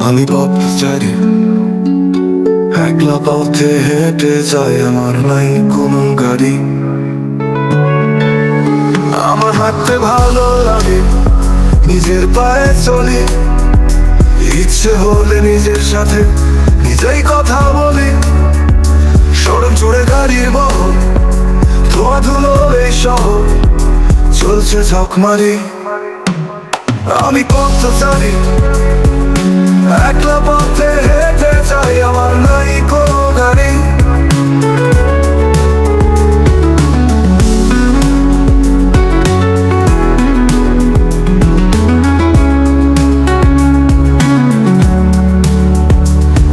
আমি পথচারী, একলা পথে হেঁটে যাই, আমার নাই কোনো গাড়ি। আমার হাঁটতে ভালো লাগে, নিজের পায়ে চলি, ইচ্ছে হলে নিজের সাথে নিজেই কথা বলি। সড়ক জুড়ে গাড়ির বহর, ধোঁয়া ধুলো এই শহর, চলছে ঝকমারি। আমি পথচারী, একলা পথে হেঁটে যাই, আমার নাই কোনো গাড়ি।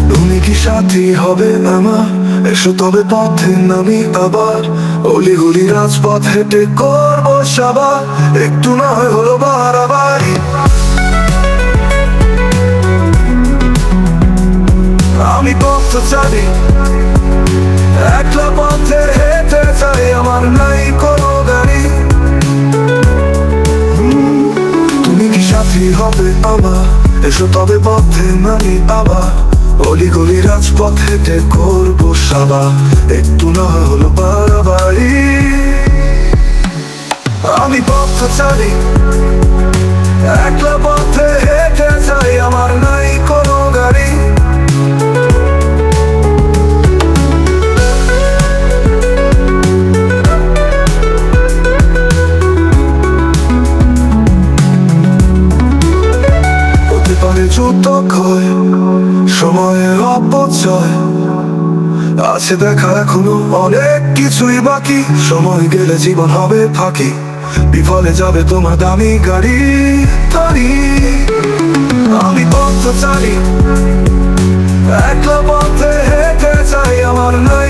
তুমি কি সাথী হবে আমার? এসো তবে পথে নামি আবার, অলিগলি রাজপথ হেঁটে করবো সাবার, একটু না হয় হলো বাড়াবাড়ি। আমি পথচারী, একলা পথে হেঁটে যাই, আমার নাই কোনো গাড়ি। তুমি কি সাথী হবে আমার? এসো তবে পথে নামি আবার, অলিগলি রাজপথ হেঁটে করবো সাবার, একটু না হলো বাড়াবাড়ি। আমি পথচারী, একলা পথে হেঁটে যাই, আমার নাই কোনো গাড়ি। হতে পারে যুদ্ধ ক্ষয়, সময়ের অপচয়, আছে দেখা এখনো অনেক কিছুই বাকি। সময় গেলে জীবন হবে ফাঁকি, বিফলে যাবে তোমার দামি গাড়ি। আমি পথচারী, একলা পথে হেঁটে যাই, আমার নাই